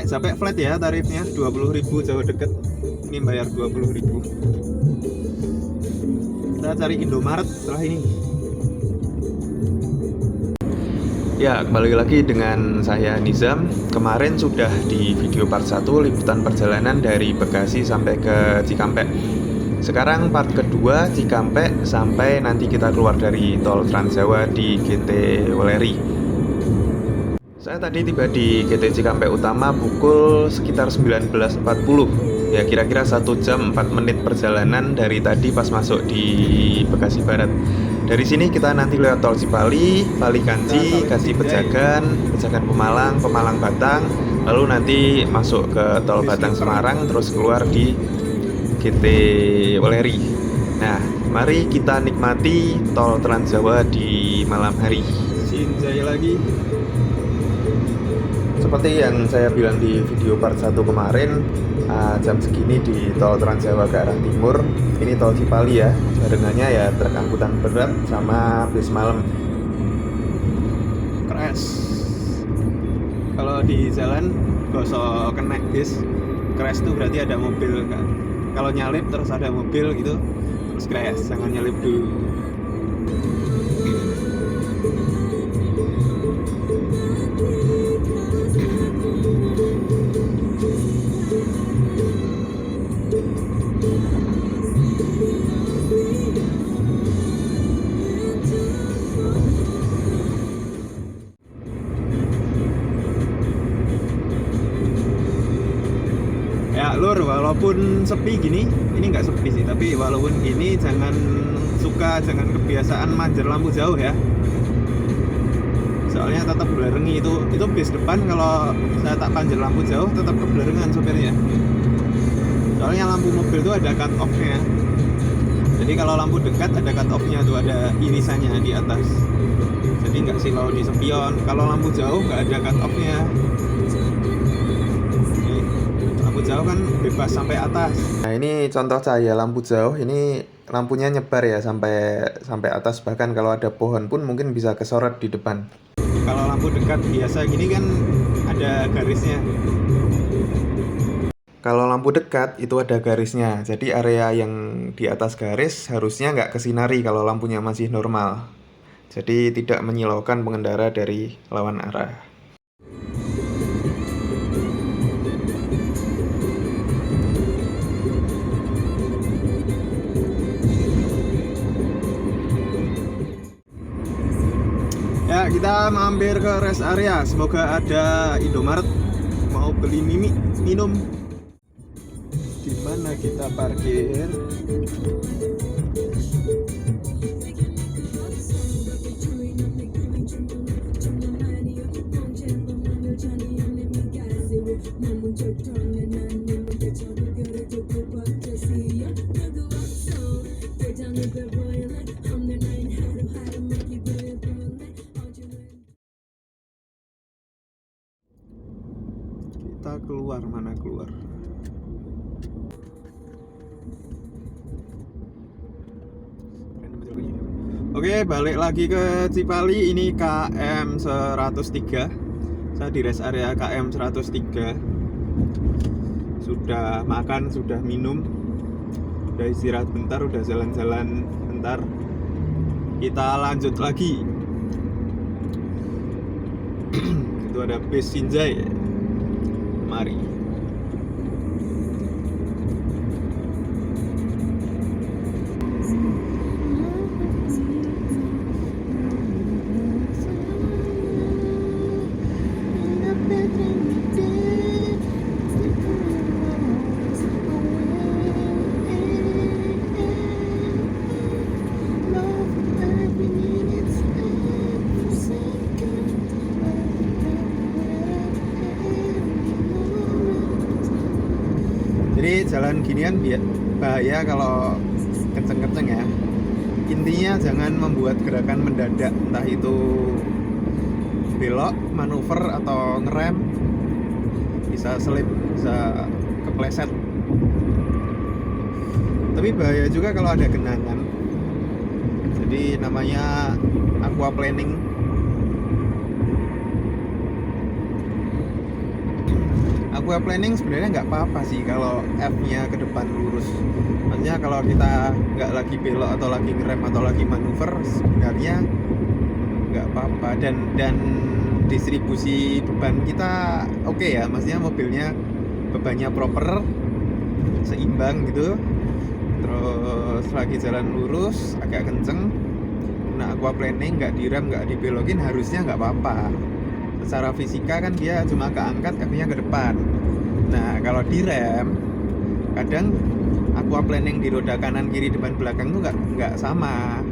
Sampai flat ya tarifnya 20.000 jauh deket. Ini bayar 20.000. Kita cari Indomaret setelah ini. Ya, kembali lagi dengan saya Nizam. Kemarin sudah di video part 1 liputan perjalanan dari Bekasi sampai ke Cikampek. Sekarang part kedua Cikampek sampai nanti kita keluar dari tol Trans Jawa di GT Weleri. Saya tadi tiba di GT Cikampek Utama pukul sekitar 19.40. Ya kira-kira 1 jam 4 menit perjalanan dari tadi pas masuk di Bekasi Barat. Dari sini kita nanti lewat tol Cipali, Palikanci, Kanci Pejagan, Pejagan Pemalang, Pemalang Batang, lalu nanti masuk ke tol Batang Semarang, terus keluar di GT Weleri. Nah, mari kita nikmati tol Trans Jawa di malam hari. Sinjai lagi. Seperti yang saya bilang di video part 1 kemarin, jam segini di tol Trans Jawa ke arah timur, ini tol Cipali ya, barengannya ya truk angkutan berat sama bis malam. Crash. Kalau di jalan gosok kena bis, crash tuh berarti ada mobil kan. Kalau nyalip terus ada mobil gitu, terus crash, jangan nyalip dulu. Ya lur, walaupun sepi gini, ini nggak sepi sih, tapi walaupun gini jangan kebiasaan manjer lampu jauh ya. Soalnya tetap belerengi itu bis depan, kalau saya tak panjer lampu jauh tetap kebelerengan sopirnya. Soalnya lampu mobil itu ada cut off-nya. Jadi kalau lampu dekat ada cut off-nya tuh, ada irisannya di atas. Jadi nggak silau di spion. Kalau lampu jauh nggak ada cut off-nya. Jauh kan bebas sampai atas. Nah ini contoh cahaya lampu jauh, ini lampunya nyebar ya sampai atas, bahkan kalau ada pohon pun mungkin bisa kesorot di depan. Kalau lampu dekat biasa gini kan ada garisnya. Kalau lampu dekat itu ada garisnya, jadi area yang di atas garis harusnya nggak kesinari kalau lampunya masih normal. Jadi tidak menyilaukan pengendara dari lawan arah. Ya, kita mampir ke rest area. Semoga ada Indomaret. Mau beli minum. Di mana kita parkir? Kita keluar, mana keluar? Oke, balik lagi ke Cipali. Ini KM 103. Saya di rest area KM 103. Sudah makan, sudah minum, udah istirahat bentar, udah jalan-jalan bentar. Kita lanjut lagi. Itu ada bis Sinjai. Mari. Jadi jalan ginian bahaya kalau kenceng-kenceng ya. Intinya jangan membuat gerakan mendadak, entah itu belok, manuver atau ngerem, bisa slip, bisa kepleset. Tapi bahaya juga kalau ada genangan. Jadi namanya aquaplaning. aqua planning sebenarnya nggak apa-apa sih kalau F-nya ke depan lurus. Maksudnya kalau kita nggak lagi belok atau lagi ngerem atau lagi manuver sebenarnya nggak apa-apa, dan distribusi beban kita oke ya, maksudnya mobilnya bebannya proper, seimbang gitu. Terus lagi jalan lurus agak kenceng, nah aqua planning nggak direm nggak dibelokin harusnya nggak apa-apa. Secara fisika kan dia cuma keangkat kakinya ke depan. Nah kalau direm kadang aqua planning di roda kanan kiri depan belakang tuh nggak sama,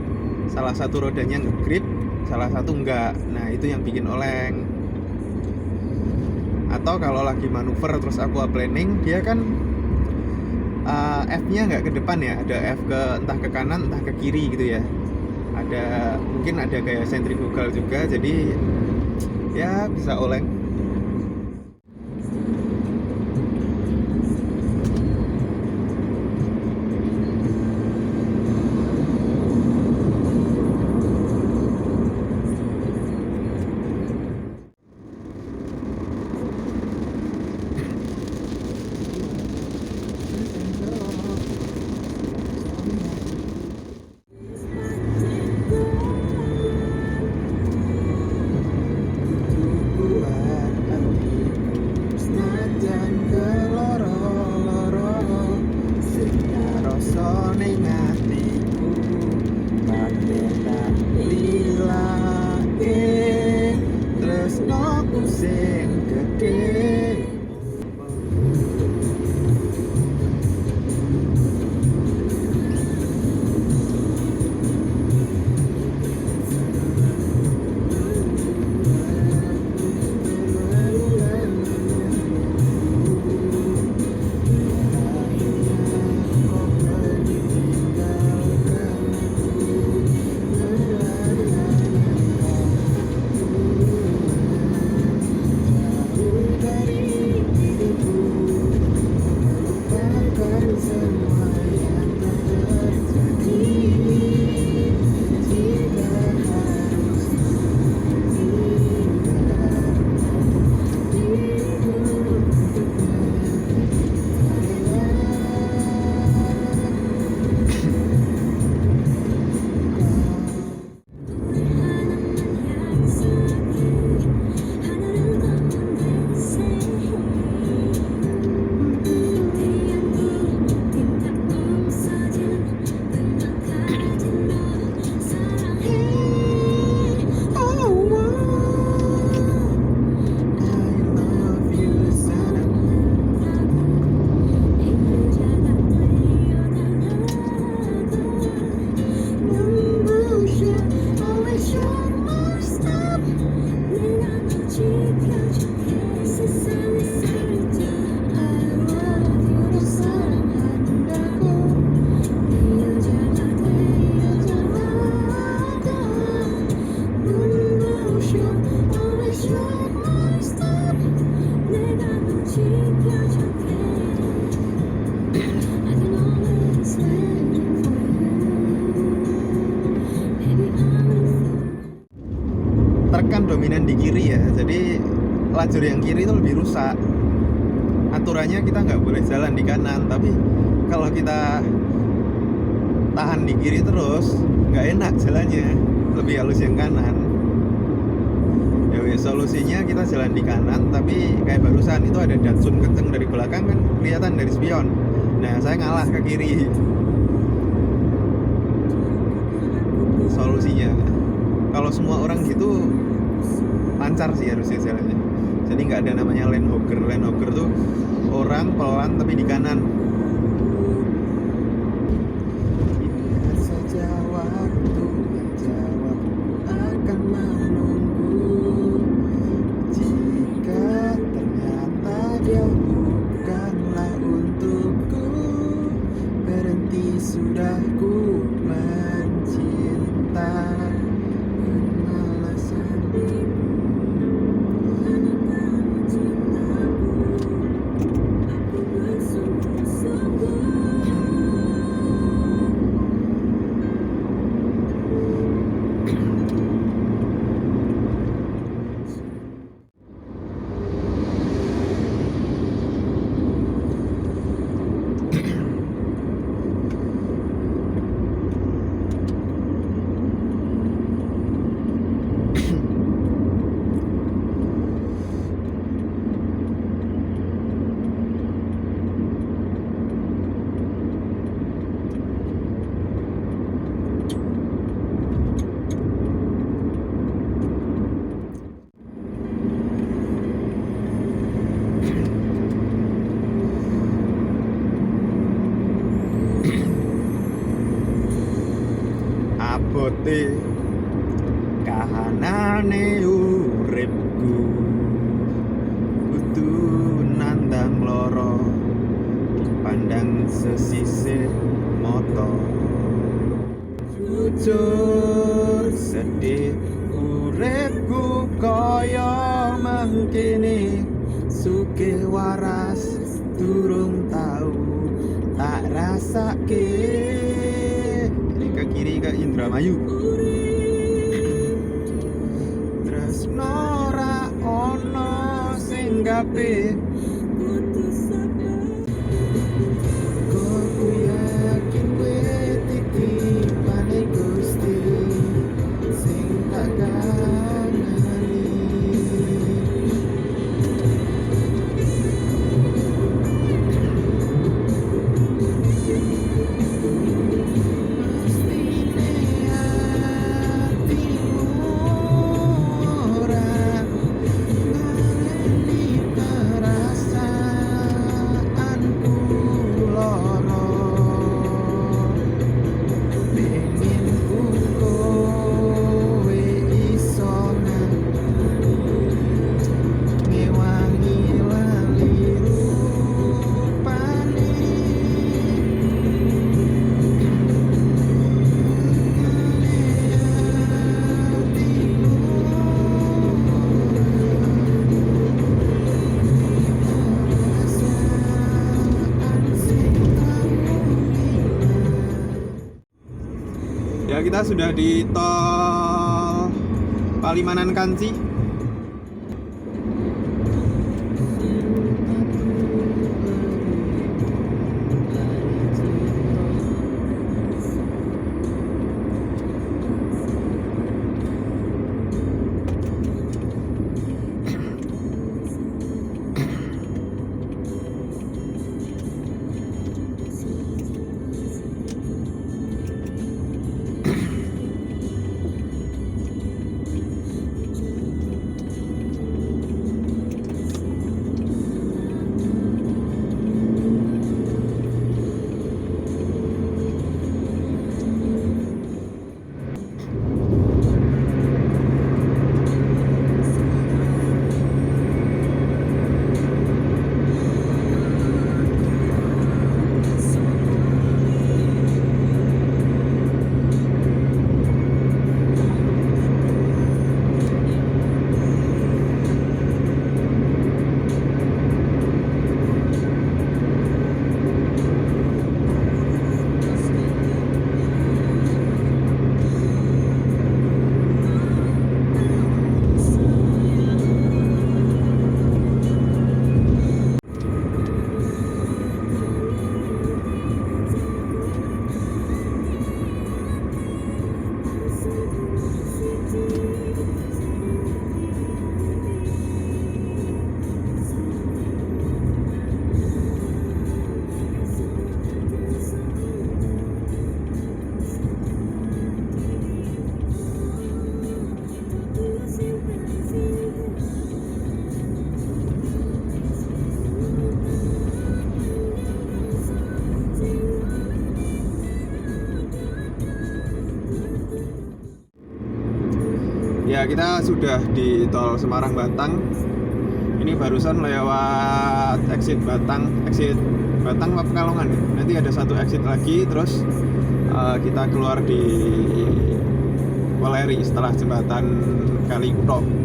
salah satu rodanya ngegrip salah satu enggak. Nah itu yang bikin oleng. Atau kalau lagi manuver terus aqua planning, dia kan F-nya nggak ke depan ya, ada F ke entah ke kanan entah ke kiri gitu ya. Ada mungkin ada kayak sentrifugal juga, jadi ya bisa oleng. Kan dominan di kiri ya, jadi lajur yang kiri itu lebih rusak. Aturannya kita nggak boleh jalan di kanan, tapi kalau kita tahan di kiri terus nggak enak jalannya, lebih halus yang kanan. Ya wes, solusinya kita jalan di kanan, tapi kayak barusan itu ada Datsun kenceng dari belakang kan kelihatan dari spion. Nah saya ngalah ke kiri. Solusinya kalau semua orang gitu lancar sih harusnya jalannya. Jadi nggak ada namanya lane hogger. Lane hogger tuh orang pelan tapi di kanan. Biar saja waktu menjawab, akan menunggu. Jika ternyata dia bukanlah untukku, berhenti sudah ku mencinta. abote kahanane uripku kudu nandang loro dipandang sesisih mata jujur sedih uripku kaya mangkene sugih waras durung tau tak rasake. Ini ke kiri ke Indramayu. Tresno ra ono sing gape kok yakin kowe titipane Gusti sing tak kanani. Ya, kita sudah di tol Palimanan Kanci. Ya, kita sudah di tol Semarang Batang. Ini barusan lewat exit Batang apa Pekalongan ya? Nanti ada satu exit lagi, terus kita keluar di Weleri setelah jembatan Kali Kuto.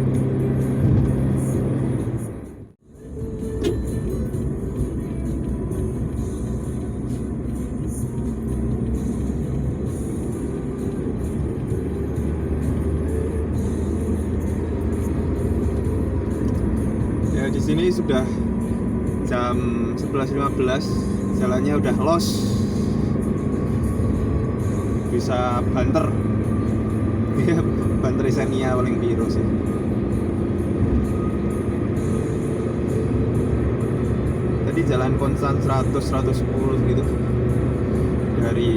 Di sini sudah jam 11.15, jalannya udah los, bisa banter. Banter Xenia paling biru sih. Tadi jalan konstan 100-110 gitu dari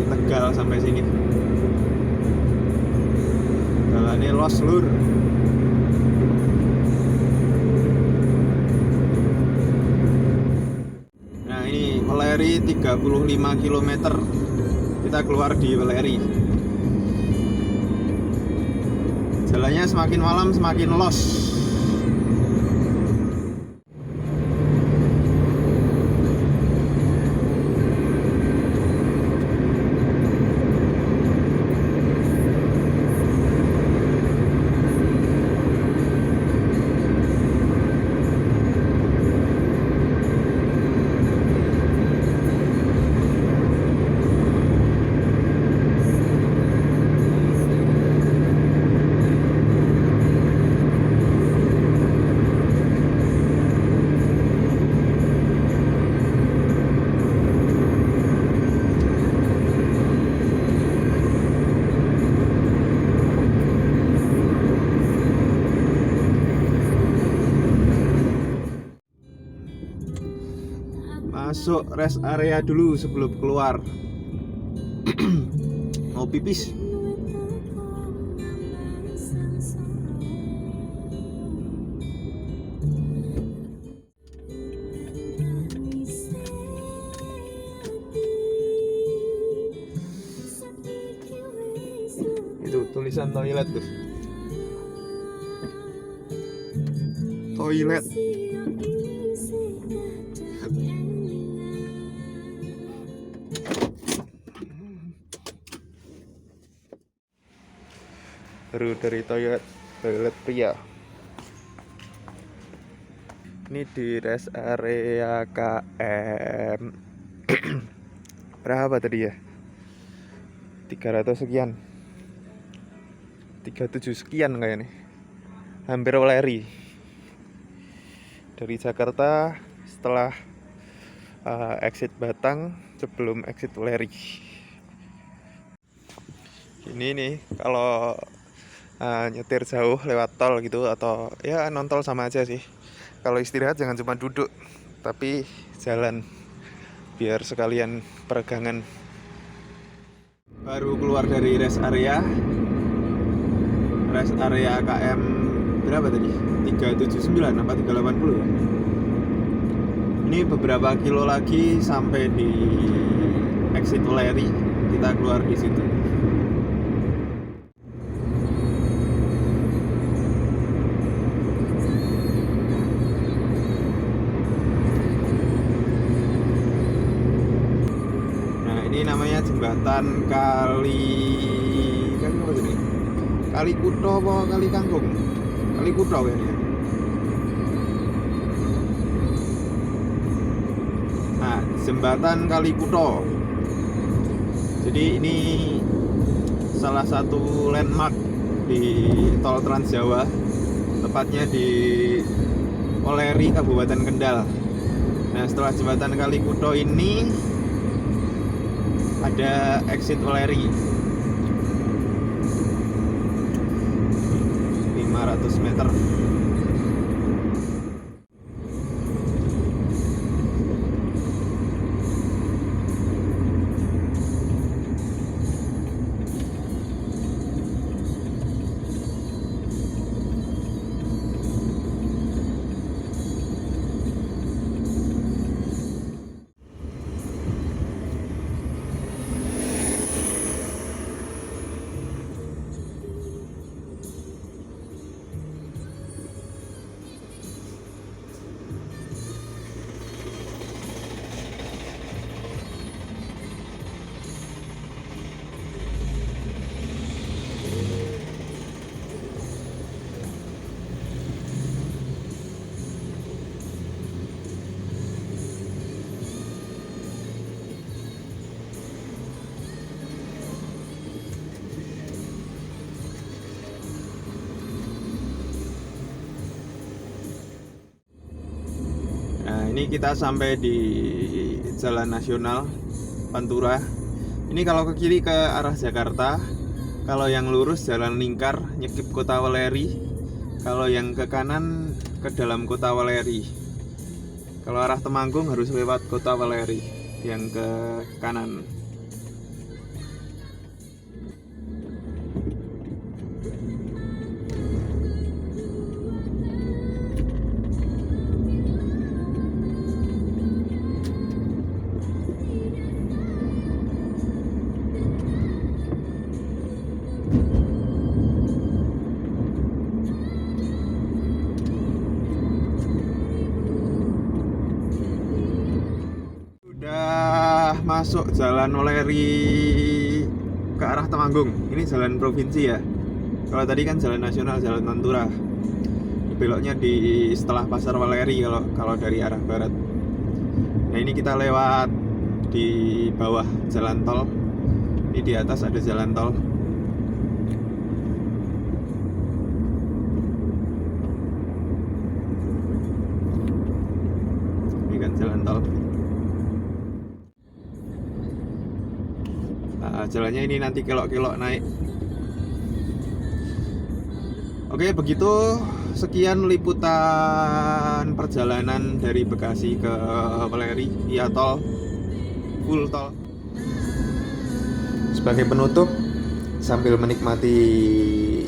Tegal sampai sini. Jalannya los lur. Weleri 35 km. Kita keluar di Weleri. Jalannya semakin malam semakin los. Masuk rest area dulu sebelum keluar. Mau pipis. Itu tulisan toilet tuh. Toilet. Baru dari toilet pria. Ini di rest area KM berapa tadi ya? 300 sekian, 37 sekian kayaknya. Hampir Weleri. Dari Jakarta setelah exit Batang sebelum exit Weleri. Ini nih kalau nyetir jauh lewat tol gitu atau ya non tol sama aja sih. Kalau istirahat jangan cuma duduk, tapi jalan biar sekalian peregangan. Baru keluar dari rest area KM berapa tadi? 379 apa 380 ya? Ini beberapa kilo lagi sampai di exit Weleri, kita keluar di situ. Ini namanya jembatan Kali apa ini? Kali Kuto apa Kali Kangkung? Kali Kuto ini. Nah, jembatan Kali Kuto. Jadi ini salah satu landmark di tol Trans Jawa, tepatnya di Weleri, Kabupaten Kendal. Nah, setelah jembatan Kali Kuto ini ada exit Weleri 500 meter. Ini kita sampai di Jalan Nasional Pantura. Ini kalau ke kiri ke arah Jakarta, kalau yang lurus Jalan Lingkar nyekip Kota Weleri, kalau yang ke kanan ke dalam Kota Weleri. Kalau arah Temanggung harus lewat Kota Weleri yang ke kanan. masuk jalan Weleri ke arah Temanggung. Ini jalan provinsi ya. Kalau tadi kan jalan nasional, jalan Pantura. Beloknya di setelah Pasar Weleri kalau dari arah barat. Nah, ini kita lewat di bawah jalan tol. Ini di atas ada jalan tol. Ini kan jalan tol. Nah, jalannya ini nanti kelok-kelok naik. Oke, begitu. Sekian liputan perjalanan dari Bekasi ke Weleri via tol, full tol. Sebagai penutup, sambil menikmati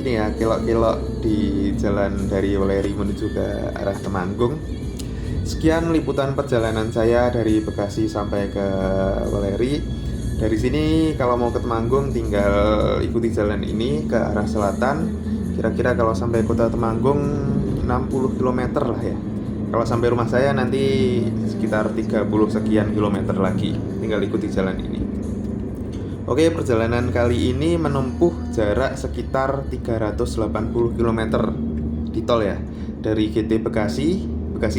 ini ya, kelok-kelok di jalan dari Weleri menuju ke arah Temanggung. Sekian liputan perjalanan saya dari Bekasi sampai ke Weleri. Dari sini kalau mau ke Temanggung tinggal ikuti jalan ini ke arah selatan. Kira-kira kalau sampai kota Temanggung 60 km lah ya. Kalau sampai rumah saya nanti sekitar 30 sekian kilometer lagi. Tinggal ikuti jalan ini. Oke, perjalanan kali ini menempuh jarak sekitar 380 km di tol ya. Dari GT Bekasi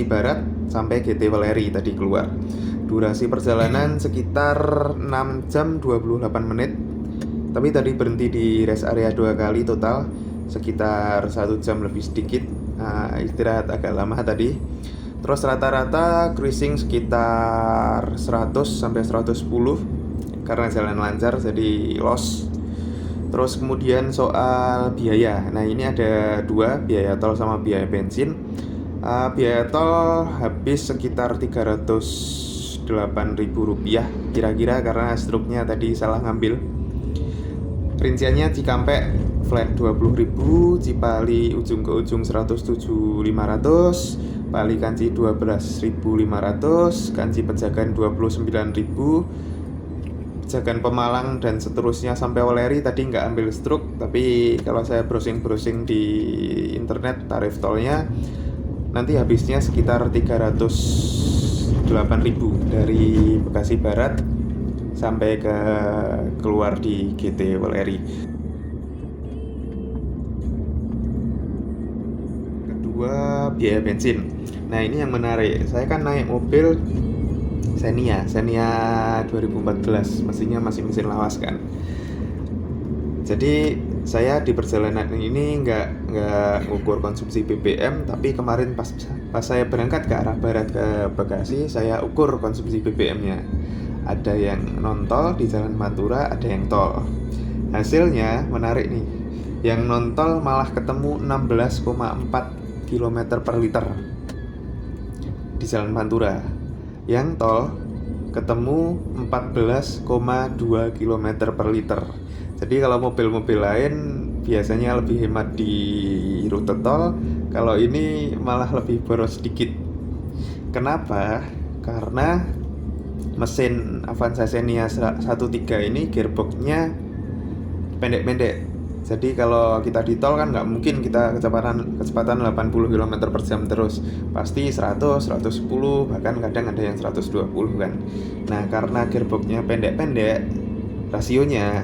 Barat sampai GT Weleri tadi keluar. Durasi perjalanan sekitar 6 jam 28 menit. Tapi tadi berhenti di rest area 2 kali total. Sekitar 1 jam lebih sedikit. Istirahat agak lama tadi. Terus rata-rata cruising sekitar 100 sampai 110 karena jalan lancar jadi loss. Terus kemudian soal biaya. Nah, ini ada dua, biaya tol sama biaya bensin. Biaya tol habis sekitar Rp308.000 kira-kira karena struknya tadi salah ngambil. Rinciannya Cikampek flat 20.000, Cipali ujung ke ujung 107.500, Pali Kanci 12.500, Kanci Pejagan 29.000, Pejagan Pemalang dan seterusnya sampai Weleri tadi nggak ambil struk, tapi kalau saya browsing di internet tarif tolnya nanti habisnya sekitar 308.000 dari Bekasi Barat sampai ke keluar di GT Weleri. Kedua, biaya bensin. Nah, ini yang menarik. Saya kan naik mobil Xenia 2014, mesinnya masih mesin lawas kan. Jadi saya di perjalanan ini nggak ngukur konsumsi BBM, tapi kemarin pas saya berangkat ke arah barat ke Bekasi, saya ukur konsumsi BBM-nya. Ada yang non tol di Jalan Pantura, ada yang tol. Hasilnya menarik nih. Yang non tol malah ketemu 16,4 km per liter di Jalan Pantura. Yang tol ketemu 14,2 km per liter. Jadi kalau mobil-mobil lain biasanya lebih hemat di rute tol, kalau ini malah lebih boros sedikit. Kenapa? Karena mesin Avanza Xenia 13 ini gearboxnya pendek-pendek. Jadi kalau kita di tol kan nggak mungkin kita kecepatan 80 km per jam terus. Pasti 100, 110, bahkan kadang ada yang 120 kan. Nah, karena gearboxnya pendek-pendek rasionya,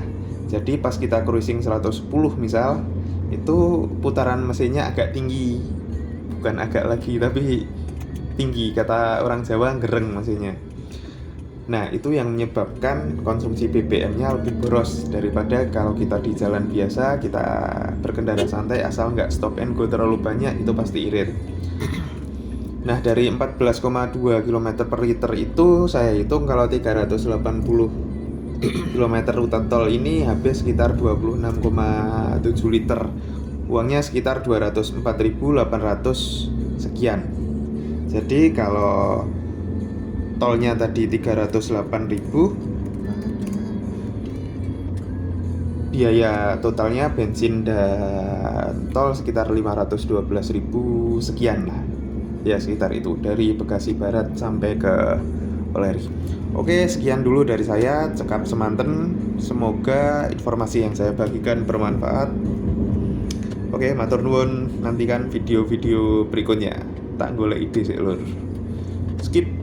jadi pas kita cruising 110 misal, itu putaran mesinnya agak tinggi. Bukan agak lagi, tapi tinggi. Kata orang Jawa gereng mesinnya. Nah, itu yang menyebabkan konsumsi BBM-nya lebih boros daripada kalau kita di jalan biasa, kita berkendara santai asal nggak stop and go terlalu banyak, itu pasti irit. Nah, dari 14,2 km per liter itu saya hitung kalau 380 km rute tol ini habis sekitar 26,7 liter. Uangnya sekitar 204.800 sekian. Jadi kalau tolnya tadi 308.000, biaya totalnya bensin dan tol sekitar 512.000 sekian lah. Ya sekitar itu dari Bekasi Barat sampai ke Weleri. Oke, sekian dulu dari saya, cekap semanten. Semoga informasi yang saya bagikan bermanfaat. Oke, matur nuwun, nantikan video-video berikutnya. Tak golek ide sik lur. Skip.